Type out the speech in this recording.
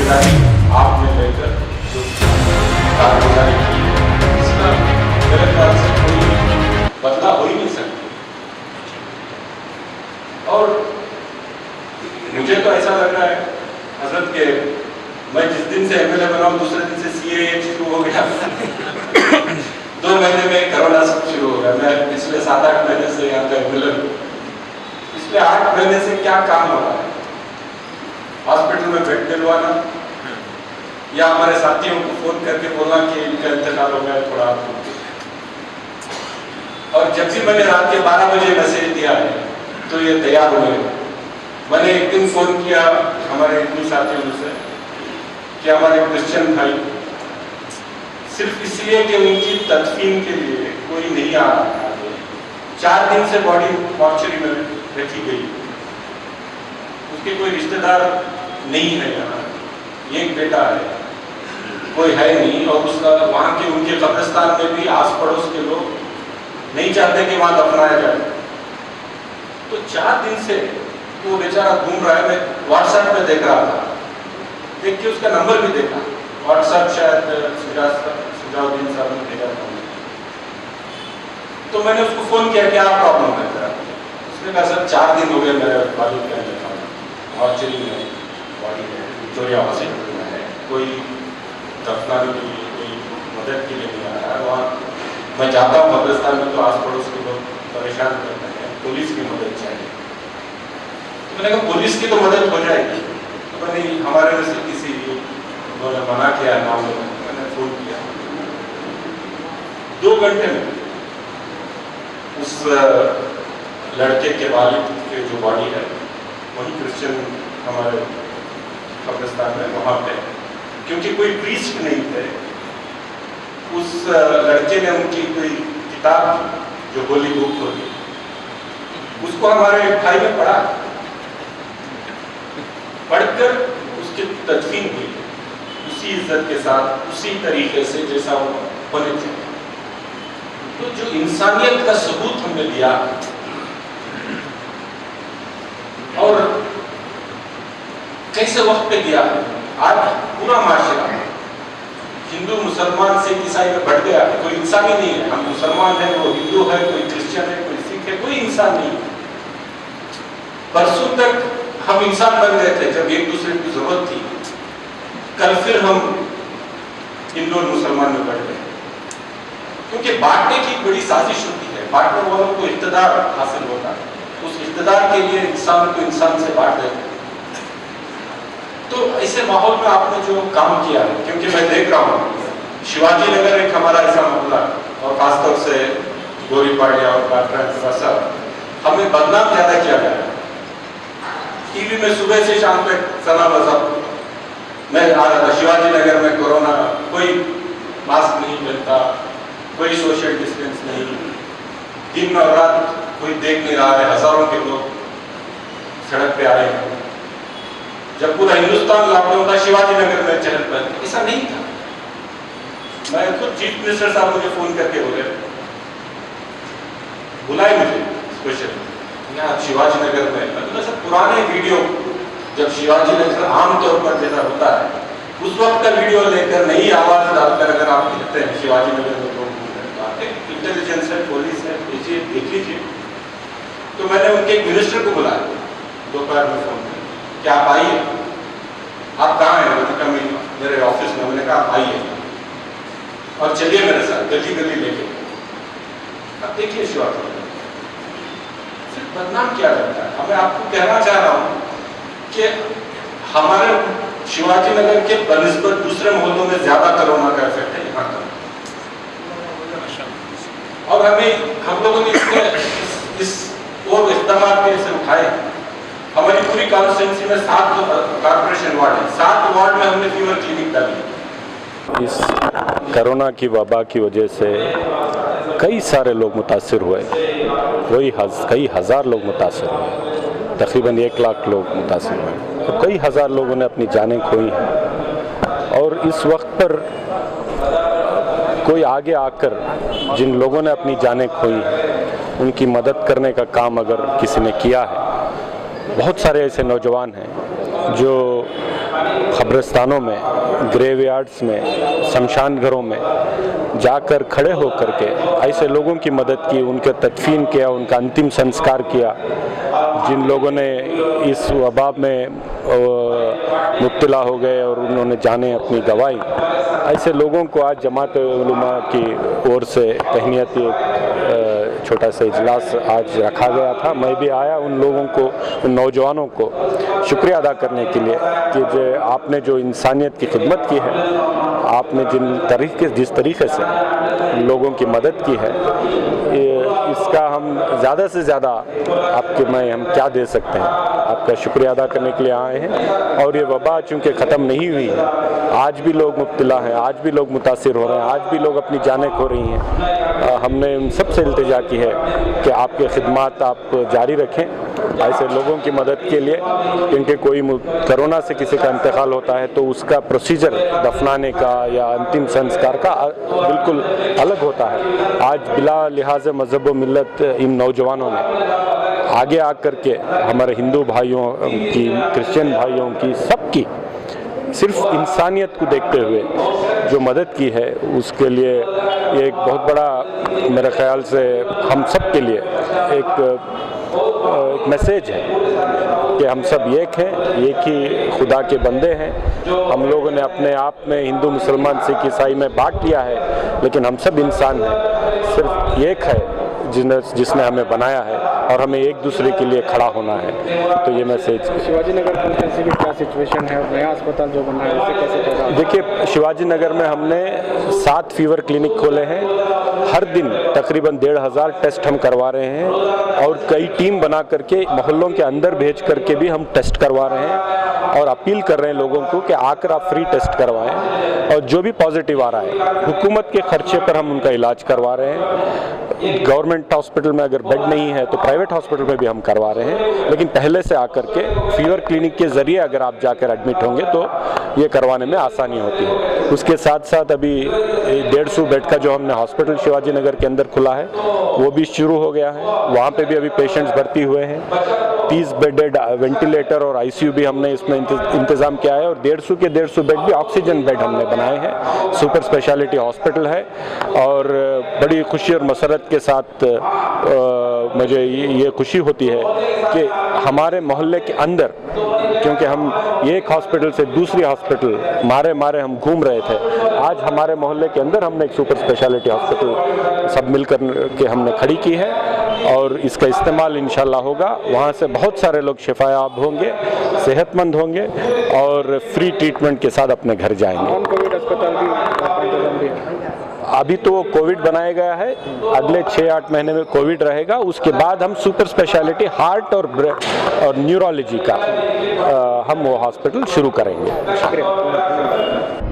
जिम्मेदारी आपने लेकर जो कारगुजारी की है, इसका मेरे ख्याल से कोई बदला हो ही नहीं सकता। और मुझे तो ऐसा लग रहा है हजरत के मैं जिस दिन से एमएलए बना हूं दूसरे दिन से सीएए शुरू हो गया 2 महीने में कोरोना सब शुरू हो गया। मैं पिछले 7-8 महीने से यहाँ का एमएलए हूं। पिछले 8 महीने से क्या काम हो रहा है? हॉस्पिटल में बेड दिलवाना या हमारे साथियों को फोन करके बोलना कि इनका इंतकाल हो गया थोड़ा। और जब भी मैंने रात के 12 बजे मैसेज दिया है तो ये तैयार हुए। मैंने एक दिन फोन किया हमारे हिंदू साथियों से कि हमारे क्रिश्चियन भाई सिर्फ इसलिए कि उनकी तदफीन के लिए कोई नहीं आ रहा है। 4 दिन से बॉडी मॉर्चरी में रखी गई, उसके कोई रिश्तेदार नहीं है यहाँ, एक बेटा है, कोई है नहीं। और उसका वहाँ के उनके कब्रिस्तान में भी आस पड़ोस के लोग नहीं चाहते कि वहाँ दफनाया जाए। तो 4 दिन से वो बेचारा घूम रहा है। मैं व्हाट्सएप पे देख रहा था, देख के उसका नंबर भी देखा। व्हाट्सएप शायद सुजाउद्दीन साहब ने भेजा था। तो मैंने उसको फोन किया क्या प्रॉब्लम है तेरा? उसने कहा सर 4 दिन हो गए मेरे वालिद का इंतकाल मॉर्चरी में बॉडी है विक्टोरिया हॉस्पिटल में है, कोई दफनाने के लिए कोई मदद के लिए नहीं आ रहा है। वहाँ मैं जाता हूँ कब्रिस्तान में तो आस पड़ोस के लोग परेशान करते हैं, पुलिस की मदद चाहिए। तो मैंने कहा पुलिस की तो मदद हो जाएगी। तो मैंने हमारे में से किसी उन्होंने मना किया नाम में, मैंने फोन किया 2 घंटे में उस लड़के के वालिद के जो बॉडी है वही क्रिश्चियन हमारे कब्रिस्तान में वहाँ पे, क्योंकि कोई प्रीस्ट नहीं थे, उस लड़के ने उनकी कोई किताब जो होली बुक होती उसको हमारे भाई ने पढ़ा, पढ़कर उसकी तदफीन हुई उसी इज्जत के साथ उसी तरीके से जैसा वो होने चाहिए। तो जो इंसानियत का सबूत हमने दिया और कैसे वक्त पे दिया है। आज पूरा माशरा हिंदू मुसलमान सिख ईसाई में बढ़ गया है, कोई इंसान ही नहीं है। हम मुसलमान हैं, वो हिंदू है, कोई क्रिश्चियन है, कोई सिख है, कोई इंसान नहीं है। परसों तक हम इंसान बन गए थे जब एक दूसरे की जरूरत थी, कल फिर हम हिंदू और मुसलमान में बढ़ गए, क्योंकि बांटने की बड़ी साजिश होती है। बांटने वालों को इख्तिदार हासिल होता है, उस इख्तिदार के लिए इंसान को इंसान से बांट देते हैं। तो ऐसे माहौल में आपने जो काम किया है, क्योंकि मैं देख रहा हूँ शिवाजी नगर एक हमारा ऐसा मामला और खासतौर से गोरीपाड़िया और बाटरा हमें बदनाम ज्यादा किया गया है। टीवी में सुबह से शाम तक सना बसा मैं आ रहा था शिवाजी नगर में कोरोना, कोई मास्क नहीं पहनता, कोई सोशल डिस्टेंस नहीं, दिन और रात कोई देख नहीं रहा है, हजारों के लोग सड़क पे आ रहे हैं। जब पूरा हिंदुस्तान लॉकडाउन था शिवाजी नगर में चहल पहल, ऐसा नहीं था। मैं खुद चीफ मिनिस्टर साहब मुझे फोन करके बोले, बुलाए मुझे स्पेशल यहाँ शिवाजी नगर में। मतलब सब पुराने वीडियो जब शिवाजी नगर आमतौर पर जैसा होता है उस वक्त का वीडियो लेकर नई आवाज डालकर अगर आप कहते हैं शिवाजी नगर में लोग इंटेलिजेंस है, पुलिस है, देखिए देख लीजिए। तो मैंने उनके एक मिनिस्टर को बुलाया दोपहर में फोन कर कि आप आइए। आप कहाँ हैं? मैंने कहा मेरे ऑफिस में। मैंने कहा आप आइए और चलिए मेरे साथ गली गली लेके। अब देखिए शिवाजी सिर्फ बदनाम किया जाता है। मैं आपको कहना चाह रहा हूँ कि हमारे शिवाजी नगर के बनिस्बत दूसरे मोहल्लों में ज्यादा कोरोना का इफेक्ट है यहाँ का। और हम लोगों ने इस और इस्तेमाल के से उठाए। हमारी पूरी कॉन्स्टिट्यूंसी में 7 कॉर्पोरेशन वार्ड है, 7 वार्ड में हमने फीवर क्लिनिक डाली। इस कोरोना की वबा की वजह से कई सारे लोग मुतासिर हुए, कई हज़ार लोग मुतासिर हुए, तकरीबन 1 लाख लोग मुतासिर हुए और कई हज़ार लोगों ने अपनी जानें खोई हैं। और इस वक्त पर कोई आगे आकर जिन लोगों ने अपनी जानें खोई उनकी मदद करने का काम अगर किसी ने किया है, बहुत सारे ऐसे नौजवान हैं जो कब्रिस्तानों में, ग्रेवयार्ड्स में, शमशान घरों में जाकर खड़े होकर के ऐसे लोगों की मदद की, उनके तदफीन किया, उनका अंतिम संस्कार किया, जिन लोगों ने इस वबा में मुब्तला हो गए और उन्होंने जाने अपनी गंवाई, ऐसे लोगों को आज जमात उलमा की ओर से तहनीती छोटा सा इजलास आज रखा गया था। मैं भी आया उन लोगों को, उन नौजवानों को शुक्रिया अदा करने के लिए कि जो आपने जो इंसानियत की खिदमत की है, आपने जिस तरीके से लोगों की मदद की है, इसका हम ज़्यादा से ज़्यादा हम क्या दे सकते हैं, आपका शुक्रिया अदा करने के लिए आए हैं। और ये वबा चूँकि ख़त्म नहीं हुई है, आज भी लोग मुब्तला हैं, आज भी लोग मुतासिर हो रहे हैं, आज भी लोग अपनी जानें खो रही हैं। हमने उन सबसे इल्तिजा की है कि आपके खिदमात आप जारी रखें ऐसे लोगों की मदद के लिए, क्योंकि कोई कोरोना से किसी का इंतकाल होता है तो उसका प्रोसीजर दफनाने का या अंतिम संस्कार का बिल्कुल अलग होता है। आज बिला लिहाज मज़हब व मिल्लत इन नौजवानों ने आगे आकर के हमारे हिंदू भाइयों की, क्रिश्चियन भाइयों की, सबकी सिर्फ इंसानियत को देखते हुए जो मदद की है, उसके लिए ये एक बहुत बड़ा मेरे ख्याल से हम सब के लिए एक मैसेज है कि हम सब एक हैं, एक ही खुदा के बंदे हैं। हम लोगों ने अपने आप में हिंदू, मुसलमान, सिख, ईसाई में बांट लिया है, लेकिन हम सब इंसान हैं। सिर्फ एक है जिसने हमें बनाया है और हमें एक दूसरे के लिए खड़ा होना है। तो ये मैसेज। शिवाजी नगर कैसे की क्या सिचुएशन है, नया अस्पताल जो बना है उससे कैसे कर रहा है? देखिए, शिवाजी नगर में हमने 7 फीवर क्लिनिक खोले हैं। हर दिन तकरीबन 1500 टेस्ट हम करवा रहे हैं और कई टीम बना करके मोहल्लों के अंदर भेज करके भी हम टेस्ट करवा रहे हैं और अपील कर रहे हैं लोगों को कि आकर आप फ्री टेस्ट करवाएं और जो भी पॉजिटिव आ रहा है हुकूमत के खर्चे पर हम उनका इलाज करवा रहे हैं। गवर्नमेंट हॉस्पिटल में अगर बेड नहीं है तो प्राइवेट हॉस्पिटल में भी हम करवा रहे हैं, लेकिन पहले से आकर के फीवर क्लिनिक के ज़रिए अगर आप जाकर एडमिट होंगे तो ये करवाने में आसानी होती है। उसके साथ साथ अभी 150 बेड का जो हमने हॉस्पिटल शिवाजी नगर के अंदर खुला है वो भी शुरू हो गया है। वहाँ पे भी अभी पेशेंट्स भर्ती हुए हैं। 30 बेडेड वेंटिलेटर और आईसीयू भी हमने इसमें इंतज़ाम किया है और 150 बेड भी ऑक्सीजन बेड हमने बनाए हैं। सुपर स्पेशलिटी हॉस्पिटल है और बड़ी खुशी और मसरत के साथ मुझे ये खुशी होती है कि हमारे मोहल्ले के अंदर, क्योंकि हम एक हॉस्पिटल से दूसरी हॉस्पिटल मारे हम घूम रहे थे, आज हमारे मोहल्ले के अंदर हमने एक सुपर स्पेशलिटी हॉस्पिटल सब मिलकर के हमने खड़ी की है और इसका इस्तेमाल इंशाल्लाह होगा। वहाँ से बहुत सारे लोग शिफायाब होंगे, सेहतमंद होंगे और फ्री ट्रीटमेंट के साथ अपने घर जाएंगे। नॉन कोविड अस्पताल भी अभी तो कोविड बनाया गया है, अगले 6-8 महीने में कोविड रहेगा, उसके बाद हम सुपर स्पेशलिटी हार्ट और न्यूरोलॉजी का हम वो हॉस्पिटल शुरू करेंगे। शुक्रिया।